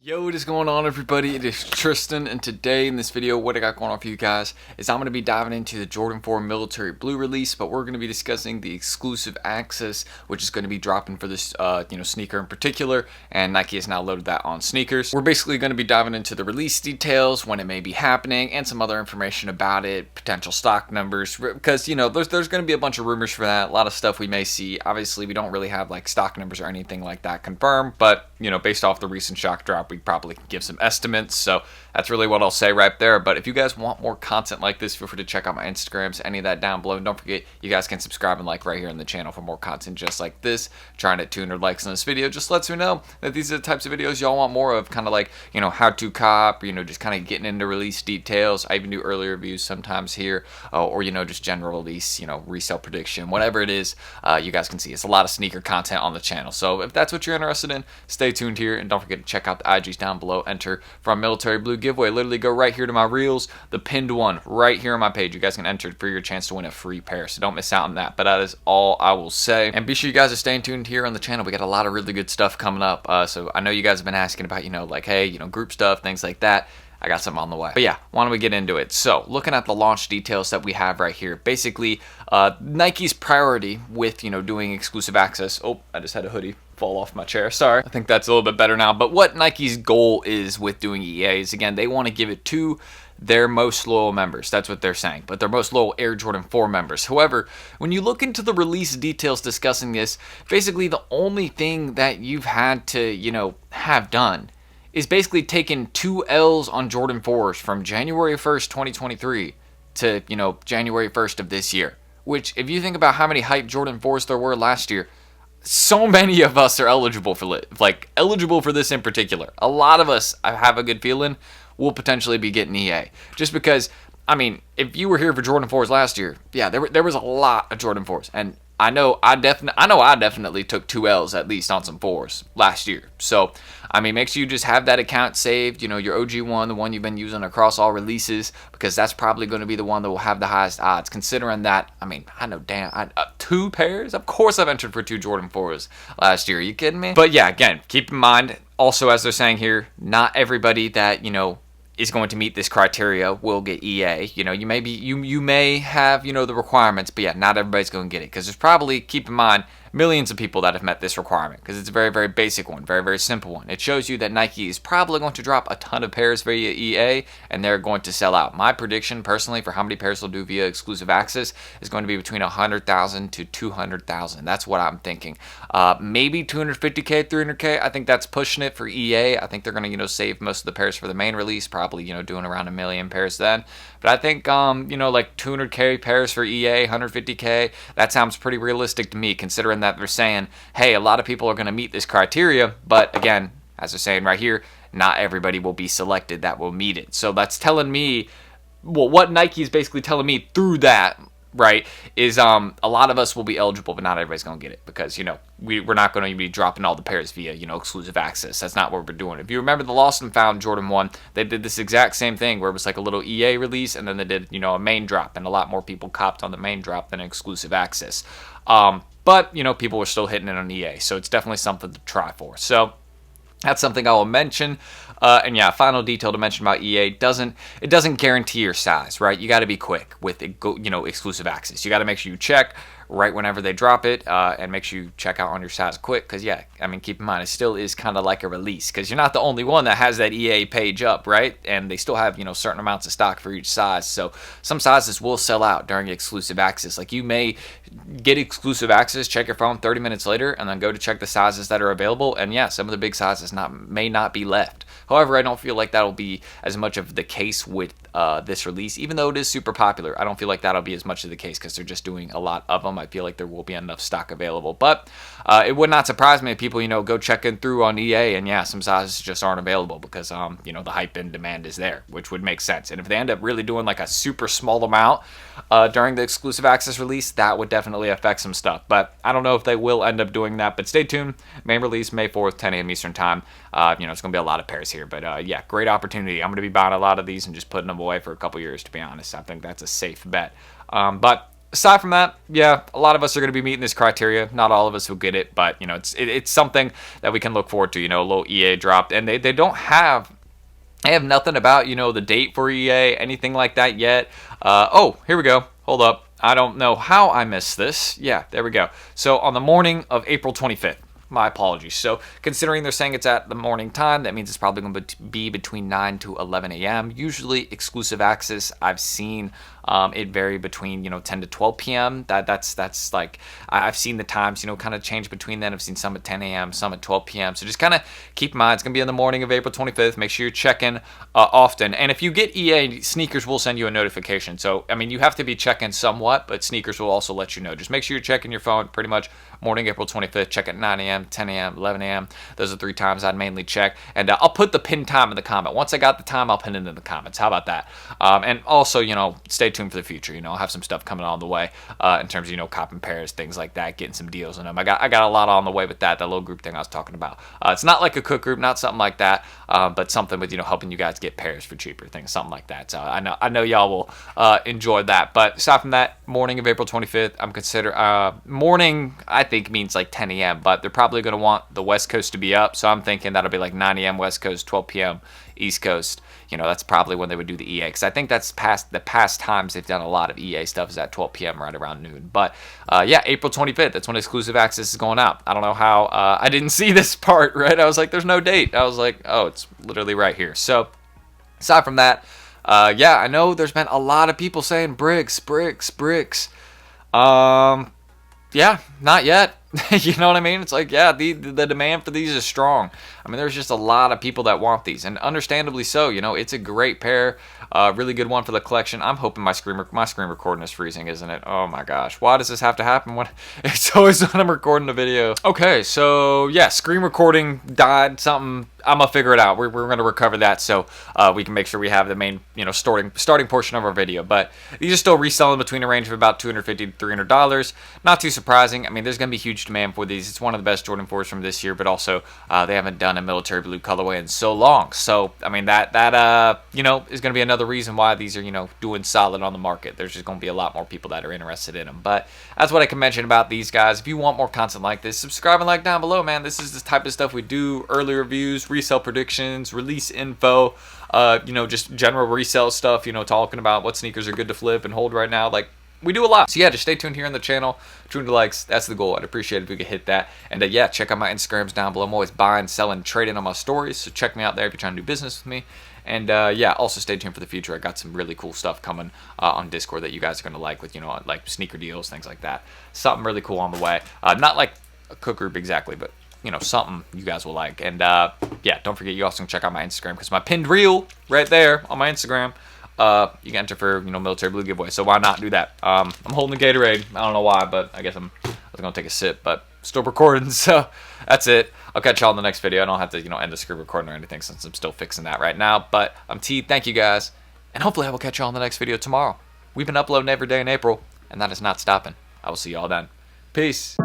Yo, what is going on, everybody? It is Tristan, and today in this video, what I got going on for you guys is I'm going to be diving into the Jordan 4 Military Blue release, but we're going to be discussing the exclusive access, which is going to be dropping for this, sneaker in particular, and Nike has now loaded that on sneakers. We're basically going to be diving into the release details, when it may be happening, and some other information about it, potential stock numbers, because, there's going to be a bunch of rumors for that, a lot of stuff we may see. Obviously, we don't really have, stock numbers or anything like that confirmed, but, based off the recent shock drop, we probably can give some estimates. So that's really what I'll say right there. But if you guys want more content like this, feel free to check out my Instagrams, any of that down below. And don't forget, you guys can subscribe and like right here on the channel for more content just like this. Trying to 200 likes on this video just lets me know that these are the types of videos y'all want more of, kind of how to cop, just kind of getting into release details. I even do early reviews sometimes here, or just general release, resale prediction, whatever it is. You guys can see it's a lot of sneaker content on the channel. So if that's what you're interested in, stay tuned here, and don't forget to check out the IGs down below. Enter from Military Blue giveaway. Literally go right here to my reels, the pinned one right here on my page. You guys can enter for your chance to win a free pair, so don't miss out on that. But that is all I will say, and be sure you guys are staying tuned here on the channel. We got a lot of really good stuff coming up, so I know you guys have been asking about hey, group stuff, things like that. I got something on the way. But yeah, why don't we get into it? So, looking at the launch details that we have right here, basically, Nike's priority with, doing exclusive access. Oh, I just had a hoodie fall off my chair. Sorry. I think that's a little bit better now. But what Nike's goal is with doing EA is, again, they want to give it to their most loyal members. That's what they're saying. But their most loyal Air Jordan 4 members. However, when you look into the release details discussing this, basically the only thing that you've had to, have done is basically taken 2 L's on Jordan 4s from January 1st, 2023 to, January 1st of this year. Which, if you think about how many hype Jordan 4s there were last year, so many of us are eligible for it. Eligible for this in particular. A lot of us, I have a good feeling, will potentially be getting EA. Just because, if you were here for Jordan 4s last year, yeah, there was a lot of Jordan 4s. And I know I definitely took 2 L's at least on some 4s last year. So, make sure you just have that account saved, your OG one, the one you've been using across all releases, because that's probably going to be the one that will have the highest odds. Considering that, I know, 2 pairs? Of course I've entered for 2 Jordan 4s last year. Are you kidding me? But yeah, again, keep in mind, also as they're saying here, not everybody that, is going to meet this criteria will get EA. You may have, the requirements, but yeah, not everybody's going to get it, because there's probably, keep in mind, millions of people that have met this requirement, because it's a very, very basic one, very, very simple one. It shows you that Nike is probably going to drop a ton of pairs via EA, and they're going to sell out. My prediction, personally, for how many pairs they'll do via exclusive access is going to be between 100,000 to 200,000. That's what I'm thinking. Maybe 250K, 300K. I think that's pushing it for EA. I think they're going to, save most of the pairs for the main release, probably, doing around 1 million pairs then. But I think, 200K pairs for EA, 150K, that sounds pretty realistic to me, considering that they're saying, hey, a lot of people are going to meet this criteria, but again, as they're saying right here, not everybody will be selected that will meet it. So that's telling me, well, what Nike is basically telling me through that, right, is a lot of us will be eligible, but not everybody's going to get it, because, we're not going to be dropping all the pairs via, exclusive access. That's not what we're doing. If you remember the Lost and Found Jordan 1, they did this exact same thing, where it was like a little EA release, and then they did, a main drop, and a lot more people copped on the main drop than exclusive access. But, people were still hitting it on EA, so it's definitely something to try for. So that's something I will mention. And yeah, final detail to mention about EA, it doesn't guarantee your size, right? You got to be quick with exclusive access. You got to make sure you check right whenever they drop it, and make sure you check out on your size quick, because yeah, keep in mind, it still is kind of like a release, because you're not the only one that has that EA page up, right? And they still have, certain amounts of stock for each size, so some sizes will sell out during exclusive access. Like, you may get exclusive access, check your phone 30 minutes later, and then go to check the sizes that are available, and yeah, some of the big sizes may not be left. However, I don't feel like that'll be as much of the case with this release, even though it is super popular. I don't feel like that'll be as much of the case, because they're just doing a lot of them. I feel like there will be enough stock available, but it would not surprise me if people, go checking through on EA, and yeah, some sizes just aren't available, because the hype and demand is there, which would make sense. And if they end up really doing like a super small amount during the exclusive access release, that would definitely affect some stuff. But I don't know if they will end up doing that. But stay tuned. Main release May 4th, 10 a.m. Eastern time. It's gonna be a lot of pairs here, but yeah, great opportunity. I'm gonna be buying a lot of these and just putting them away for a couple years. To be honest, I think that's a safe bet. But aside from that, yeah, a lot of us are going to be meeting this criteria. Not all of us will get it, but you know, it's something that we can look forward to. You know, a little EA drop, and they don't have. I have nothing about, you know, the date for EA, anything like that yet. Oh, here we go. Hold up. I don't know how I missed this. Yeah, there we go. So on the morning of April 25th. My apologies. So considering they're saying it's at the morning time, that means it's probably going to be between 9 to 11 a.m. Usually exclusive access, I've seen it vary between, you know, 10 to 12 p.m. That's like, I've seen the times, you know, kind of change between then. I've seen some at 10 a.m., some at 12 p.m. So just kind of keep in mind, it's going to be in the morning of April 25th. Make sure you're checking often. And if you get EA, Sneakers will send you a notification. So, I mean, you have to be checking somewhat, but Sneakers will also let you know. Just make sure you're checking your phone pretty much morning April 25th. Check at 9 a.m., 10 a.m., 11 a.m. Those are 3 times I'd mainly check. And I'll put the pin time in the comment. Once I got the time, I'll pin it in the comments. How about that? And also, you know, stay tuned for the future. You know, I'll have some stuff coming on the way in terms of, you know, copping pairs, things like that, getting some deals in them. I got a lot on the way with that little group thing I was talking about. It's not like a cook group, not something like that, but something with, you know, helping you guys get pairs for cheaper, things, something like that. So I know y'all will enjoy that. But aside from that, morning of April 25th, I'm consider morning, I think, means like 10 a.m., but they're probably going to want the West Coast to be up. So I'm thinking that'll be like 9 a.m. West Coast, 12 p.m. East Coast. You know, that's probably when they would do the EA, because I think that's the past times they've done a lot of EA stuff is at 12 p.m. right around noon. But yeah, April 25th, that's when exclusive access is going out. I don't know how I didn't see this part, right? I was like, there's no date. I was like, oh, it's literally right here. So aside from that, yeah, I know there's been a lot of people saying bricks. Yeah, not yet. You know what I mean? It's like, yeah, the demand for these is strong. I mean, there's just a lot of people that want these, and understandably so. You know, it's a great pair, really good one for the collection. I'm hoping my screen recording is freezing, isn't it? Oh my gosh, why does this have to happen when it's always when I'm recording a video? Okay, so yeah, screen recording died. Something. I'm gonna figure it out. We're gonna recover that so we can make sure we have the main, you know, starting portion of our video. But these are still reselling between a range of about $250 to $300. Not too surprising. I mean, there's gonna be huge demand for these. It's one of the best Jordan 4s from this year, but also they haven't done a military blue colorway in so long. So I mean, that you know, is gonna be another reason why these are, you know, doing solid on the market. There's just gonna be a lot more people that are interested in them. But that's what I can mention about these guys. If you want more content like this, subscribe and like down below, man. This is the type of stuff we do: early reviews, resale predictions, release info, you know, just general resale stuff, you know, talking about what sneakers are good to flip and hold right now. Like, we do a lot. So yeah, just stay tuned here on the channel. 200 likes, that's the goal. I'd appreciate it if we could hit that. And yeah, check out my Instagrams down below. I'm always buying, selling, trading on my stories, so check me out there if you're trying to do business with me. And yeah, also stay tuned for the future. I got some really cool stuff coming on Discord that you guys are going to like, with, you know, like sneaker deals, things like that. Something really cool on the way. Not like a cook group exactly, but you know, something you guys will like. And yeah, don't forget, you also can check out my Instagram, because my pinned reel right there on my Instagram, you can enter for, you know, military blue giveaway. So why not do that? I'm holding the Gatorade. I don't know why, but I guess I was gonna take a sip, but still recording. So that's it. I'll catch y'all in the next video. I don't have to, you know, end the screen recording or anything, since I'm still fixing that right now. But I'm T. Thank you guys, and hopefully I will catch y'all in the next video tomorrow. We've been uploading every day in April, and that is not stopping. I will see y'all then. Peace.